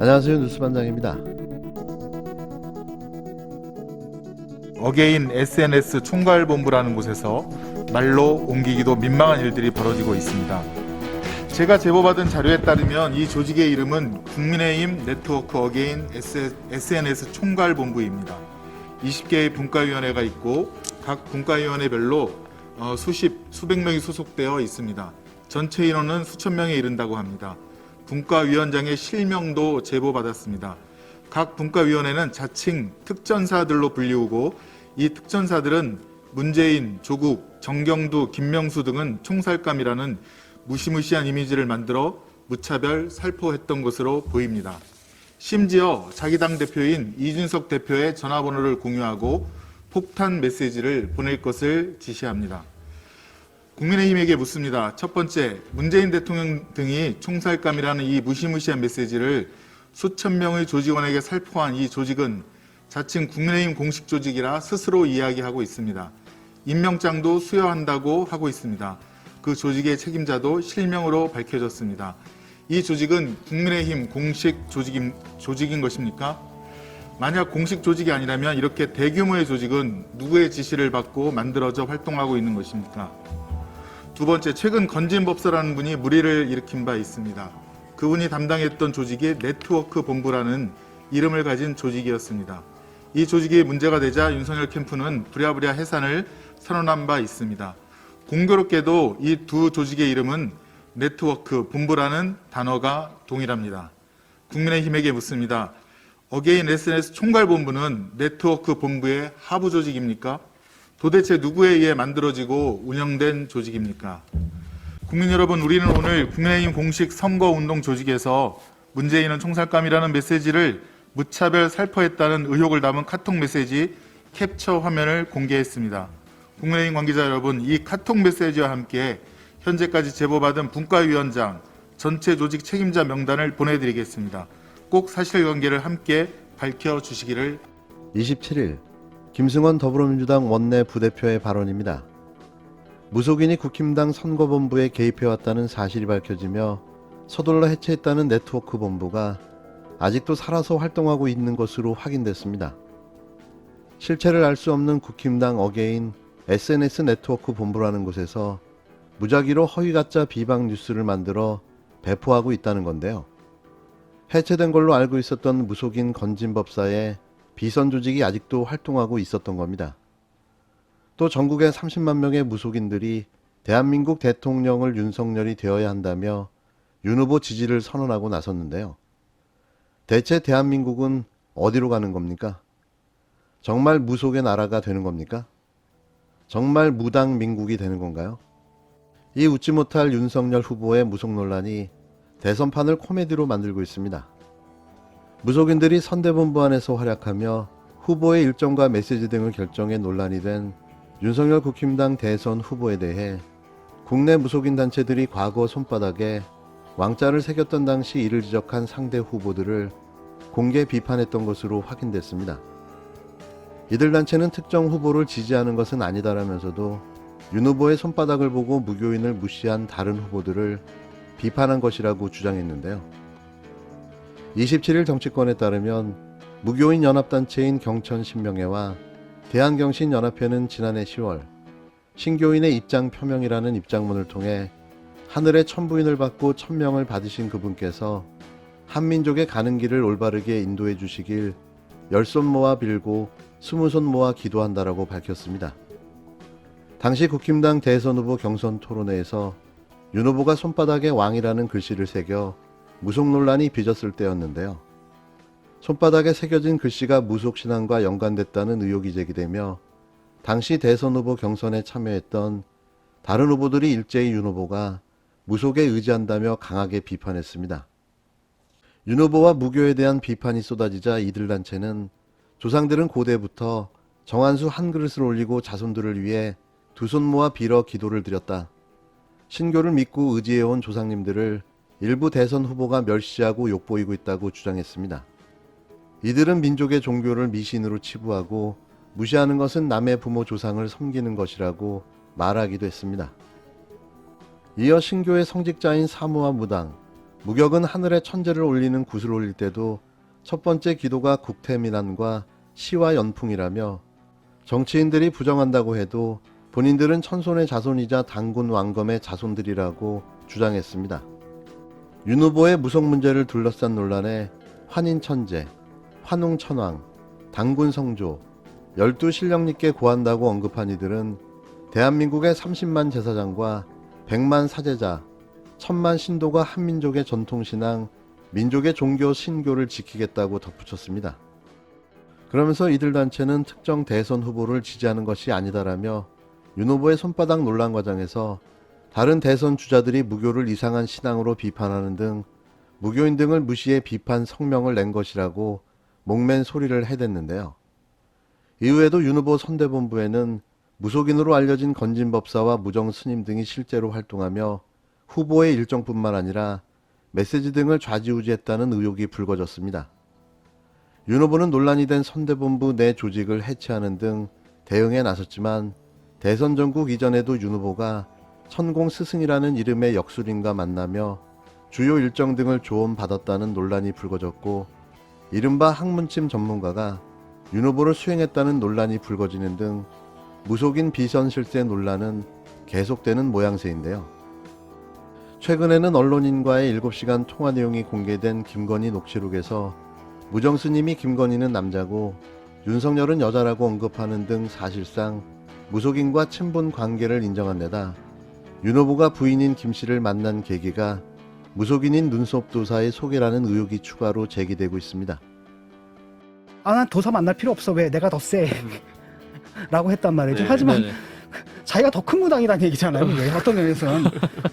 안녕하세요, 뉴스반장입니다. 어게인 SNS 총괄본부라는 곳에서 말로 옮기기도 민망한 일들이 벌어지고 있습니다. 제가 제보받은 자료에 따르면 이 조직의 이름은 국민의힘 네트워크 어게인 SNS 총괄본부입니다. 20개의 분과위원회가 있고 각 분과위원회별로 수백 명이 소속되어 있습니다. 전체 인원은 수천 명에 이른다고 합니다. 분과위원장의 실명도 제보받았습니다. 각 분과위원회는 자칭 특전사들로 불리우고 이 특전사들은 문재인, 조국, 정경두, 김명수 등은 총살감이라는 무시무시한 이미지를 만들어 무차별 살포했던 것으로 보입니다. 심지어 자기 당 대표인 이준석 대표의 전화번호를 공유하고 폭탄 메시지를 보낼 것을 지시합니다. 국민의힘에게 묻습니다. 첫 번째, 문재인 대통령 등이 총살감이라는 이 무시무시한 메시지를 수천 명의 조직원에게 살포한 이 조직은 자칭 국민의힘 공식 조직이라 스스로 이야기하고 있습니다. 임명장도 수여한다고 하고 있습니다. 그 조직의 책임자도 실명으로 밝혀졌습니다. 이 조직은 국민의힘 공식 조직인 것입니까? 만약 공식 조직이 아니라면 이렇게 대규모의 조직은 누구의 지시를 받고 만들어져 활동하고 있는 것입니까? 두 번째, 최근 건진법사라는 분이 물의를 일으킨 바 있습니다. 그분이 담당했던 조직이 네트워크 본부라는 이름을 가진 조직이었습니다. 이 조직이 문제가 되자 윤석열 캠프는 부랴부랴 해산을 선언한 바 있습니다. 공교롭게도 이 두 조직의 이름은 네트워크 본부라는 단어가 동일합니다. 국민의힘에게 묻습니다. 어게인 SNS 총괄본부는 네트워크 본부의 하부 조직입니까? 도대체 누구에 의해 만들어지고 운영된 조직입니까? 국민 여러분, 우리는 오늘 국민의힘 공식 선거운동 조직에서 문재인은 총살감이라는 메시지를 무차별 살포했다는 의혹을 담은 카톡 메시지 캡처 화면을 공개했습니다. 국민의힘 관계자 여러분, 이 카톡 메시지와 함께 현재까지 제보받은 분과위원장, 전체 조직 책임자 명단을 보내드리겠습니다. 꼭 사실관계를 함께 밝혀주시기를. 27일 김승원 더불어민주당 원내 부대표의 발언입니다. 무속인이 국힘당 선거본부에 개입해왔다는 사실이 밝혀지며 서둘러 해체했다는 네트워크 본부가 아직도 살아서 활동하고 있는 것으로 확인됐습니다. 실체를 알 수 없는 국힘당 어게인 SNS 네트워크 본부라는 곳에서 무작위로 허위가짜 비방 뉴스를 만들어 배포하고 있다는 건데요. 해체된 걸로 알고 있었던 무속인 건진법사의 비선 조직이 아직도 활동하고 있었던 겁니다. 또 전국의 30만 명의 무속인들이 대한민국 대통령을 윤석열이 되어야 한다며 윤 후보 지지를 선언하고 나섰는데요. 대체 대한민국은 어디로 가는 겁니까? 정말 무속의 나라가 되는 겁니까? 정말 무당 민국이 되는 건가요? 이 웃지 못할 윤석열 후보의 무속 논란이 대선판을 코미디로 만들고 있습니다. 무속인들이 선대본부 안에서 활약하며 후보의 일정과 메시지 등을 결정해 논란이 된 윤석열 국힘당 대선 후보에 대해 국내 무속인 단체들이 과거 손바닥에 왕자를 새겼던 당시 이를 지적한 상대 후보들을 공개 비판했던 것으로 확인됐습니다. 이들 단체는 특정 후보를 지지하는 것은 아니다라면서도 윤 후보의 손바닥을 보고 무교인을 무시한 다른 후보들을 비판한 것이라고 주장했는데요. 27일 정치권에 따르면 무교인 연합단체인 경천신명회와 대한경신연합회는 지난해 10월 신교인의 입장 표명이라는 입장문을 통해 하늘의 천부인을 받고 천명을 받으신 그분께서 한민족의 가는 길을 올바르게 인도해 주시길 열손 모아 빌고 20손 모아 기도한다라고 밝혔습니다. 당시 국힘당 대선 후보 경선 토론회에서 윤 후보가 손바닥에 왕이라는 글씨를 새겨 무속 논란이 빚었을 때였는데요. 손바닥에 새겨진 글씨가 무속신앙과 연관됐다는 의혹이 제기되며 당시 대선 후보 경선에 참여했던 다른 후보들이 일제히 윤 후보가 무속에 의지한다며 강하게 비판했습니다. 윤 후보와 무교에 대한 비판이 쏟아지자 이들 단체는 조상들은 고대부터 정한수 한 그릇을 올리고 자손들을 위해 두 손 모아 빌어 기도를 드렸다. 신교를 믿고 의지해온 조상님들을 일부 대선 후보가 멸시하고 욕보이고 있다고 주장했습니다. 이들은 민족의 종교를 미신으로 치부하고 무시하는 것은 남의 부모 조상을 섬기는 것이라고 말하기도 했습니다. 이어 신교의 성직자인 사무와 무당, 무격은 하늘에 천재를 올리는 굿을 올릴 때도 첫 번째 기도가 국태민안과 시와 연풍이라며 정치인들이 부정한다고 해도 본인들은 천손의 자손이자 당군 왕검의 자손들이라고 주장했습니다. 윤 후보의 무속 문제를 둘러싼 논란에 환인천재, 환웅천왕, 당군 성조, 12신령님께 고한다고 언급한 이들은 대한민국의 30만 제사장과 100만 사제자, 1000만 신도가 한민족의 전통신앙, 민족의 종교 신교를 지키겠다고 덧붙였습니다. 그러면서 이들 단체는 특정 대선 후보를 지지하는 것이 아니다라며 윤 후보의 손바닥 논란 과정에서 다른 대선 주자들이 무교를 이상한 신앙으로 비판하는 등 무교인 등을 무시해 비판 성명을 낸 것이라고 목맨 소리를 해댔는데요. 이후에도 윤 후보 선대본부에는 무속인으로 알려진 건진법사와 무정스님 등이 실제로 활동하며 후보의 일정뿐만 아니라 메시지 등을 좌지우지했다는 의혹이 불거졌습니다. 윤 후보는 논란이 된 선대본부 내 조직을 해체하는 등 대응에 나섰지만 대선 전국 이전에도 윤 후보가 천공 스승이라는 이름의 역술인과 만나며 주요 일정 등을 조언받았다는 논란이 불거졌고 이른바 학문침 전문가가 윤 후보를 수행했다는 논란이 불거지는 등 무속인 비선실세 논란은 계속되는 모양새인데요. 최근에는 언론인과의 7시간 통화 내용이 공개된 김건희 녹취록에서 무정스님이 김건희는 남자고 윤석열은 여자라고 언급하는 등 사실상 무속인과 친분 관계를 인정한 데다 윤 후보가 부인인 김 씨를 만난 계기가 무속인인 눈썹 도사의 소개라는 의혹이 추가로 제기되고 있습니다. 난 도사 만날 필요 없어. 왜? 내가 더 세. 라고 했단 말이죠. 하지만 자기가 더 큰 무당이라는 얘기잖아요. 왜? 어떤 면에서는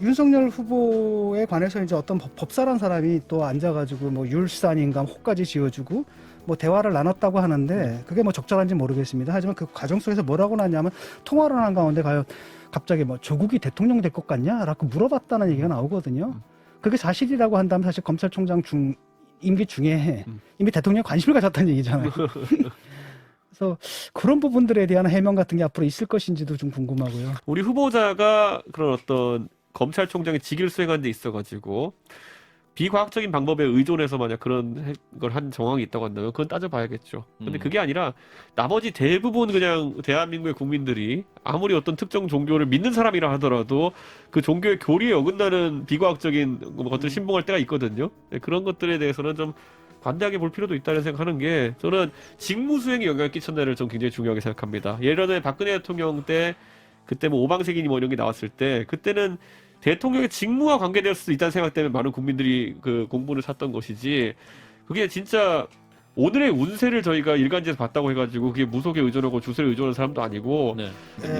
윤석열 후보에 관해서 이제 어떤 법사란 사람이 또 앉아가지고 뭐 율산인가 호까지 지어주고 뭐 대화를 나눴다고 하는데 그게 뭐 적절한지 모르겠습니다. 하지만 그 과정 속에서 뭐라고 나냐면 통화를 하는 가운데 과연 갑자기 뭐 조국이 대통령 될 것 같냐? 라고 물어봤다는 얘기가 나오거든요. 그게 사실이라고 한다면 사실 검찰총장 임기 중에 이미 대통령에 관심을 가졌다는 얘기잖아요. 그래서 그런 부분들에 대한 해명 같은 게 앞으로 있을 것인지도 좀 궁금하고요. 우리 후보자가 그런 어떤 검찰총장의 직위를 수행한 데 있어가지고 비과학적인 방법에 의존해서 만약 그런 걸 한 정황이 있다고 한다면 그건 따져봐야겠죠. 근데 그게 아니라 나머지 대부분 그냥 대한민국의 국민들이 아무리 어떤 특정 종교를 믿는 사람이라 하더라도 그 종교의 교리에 어긋나는 비과학적인 것들을 신봉할 때가 있거든요. 그런 것들에 대해서는 좀 관대하게 볼 필요도 있다는 생각하는 게 저는 직무 수행에 영향을 끼쳤나를 좀 굉장히 중요하게 생각합니다. 예전에 박근혜 대통령 때 그때 뭐 오방색이니 뭐 이런 게 나왔을 때 그때는 대통령의 직무와 관계될 수도 있다는 생각 때문에 많은 국민들이 그 공분을 샀던 것이지 그게 진짜 오늘의 운세를 저희가 일간지에서 봤다고 해가지고 그게 무속에 의존하고 주술에 의존하는 사람도 아니고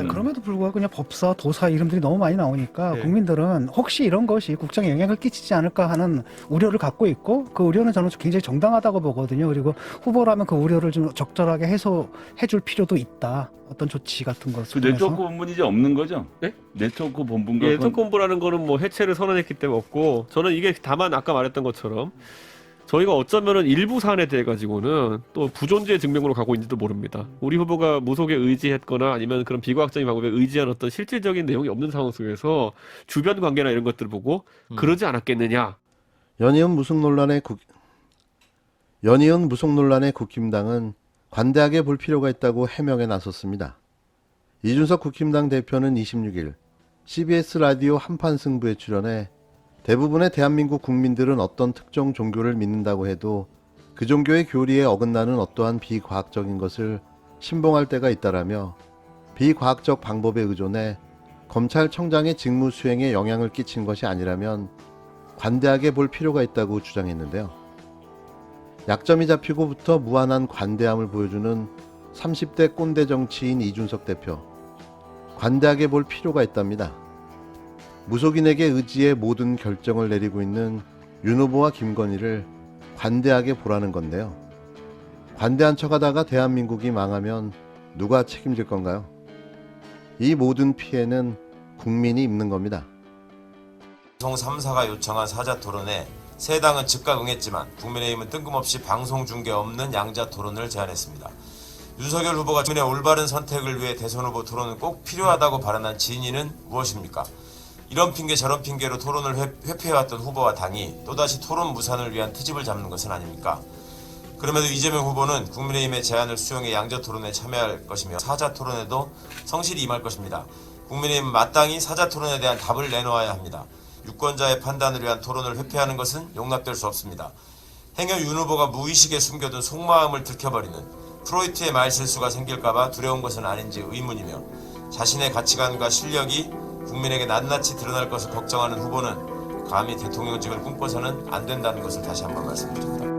그럼에도 불구하고 그냥 법사, 도사 이름들이 너무 많이 나오니까 국민들은 혹시 이런 것이 국정에 영향을 끼치지 않을까 하는 우려를 갖고 있고 그 우려는 저는 굉장히 정당하다고 보거든요. 그리고 후보라면 그 우려를 좀 적절하게 해소해줄 필요도 있다. 어떤 조치 같은 것을 그 네트워크 본부는 이제 없는 거죠? 네? 네트워크 본부인가? 예, 특검부라는 거는 뭐 해체를 선언했기 때문에 없고 저는 이게 다만 아까 말했던 것처럼 저희가 어쩌면은 일부 사안에 대해 가지고는 또 부존재 증명으로 가고 있는지도 모릅니다. 우리 후보가 무속에 의지했거나 아니면 그런 비과학적인 방법에 의지한 어떤 실질적인 내용이 없는 상황 속에서 주변 관계나 이런 것들을 보고 그러지 않았겠느냐. 연이은 무속 논란의 국힘당은 관대하게 볼 필요가 있다고 해명에 나섰습니다. 이준석 국힘당 대표는 26일 CBS 라디오 한판 승부에 출연해 대부분의 대한민국 국민들은 어떤 특정 종교를 믿는다고 해도 그 종교의 교리에 어긋나는 어떠한 비과학적인 것을 신봉할 때가 있다라며 비과학적 방법에 의존해 검찰청장의 직무 수행에 영향을 끼친 것이 아니라면 관대하게 볼 필요가 있다고 주장했는데요. 약점이 잡히고부터 무한한 관대함을 보여주는 30대 꼰대 정치인 이준석 대표. 관대하게 볼 필요가 있답니다. 무속인에게 의지해 모든 결정을 내리고 있는 윤 후보와 김건희를 관대하게 보라는 건데요. 관대한 척하다가 대한민국이 망하면 누가 책임질 건가요? 이 모든 피해는 국민이 입는 겁니다. 방송 3사가 요청한 사자토론에 새 당은 즉각 응했지만 국민의힘은 뜬금없이 방송 중계 없는 양자 토론을 제안했습니다. 윤석열 후보가 국민의 올바른 선택을 위해 대선 후보 토론은 꼭 필요하다고 발언한 진위는 무엇입니까? 이런 핑계 저런 핑계로 토론을 회피해왔던 후보와 당이 또다시 토론 무산을 위한 트집을 잡는 것은 아닙니까? 그럼에도 이재명 후보는 국민의힘의 제안을 수용해 양자 토론에 참여할 것이며 사자 토론에도 성실히 임할 것입니다. 국민의힘은 마땅히 사자 토론에 대한 답을 내놓아야 합니다. 유권자의 판단을 위한 토론을 회피하는 것은 용납될 수 없습니다. 행여 윤 후보가 무의식에 숨겨둔 속마음을 들켜버리는 프로이트의 말실수가 생길까봐 두려운 것은 아닌지 의문이며 자신의 가치관과 실력이 국민에게 낱낱이 드러날 것을 걱정하는 후보는 감히 대통령직을 꿈꿔서는 안 된다는 것을 다시 한번 말씀드립니다.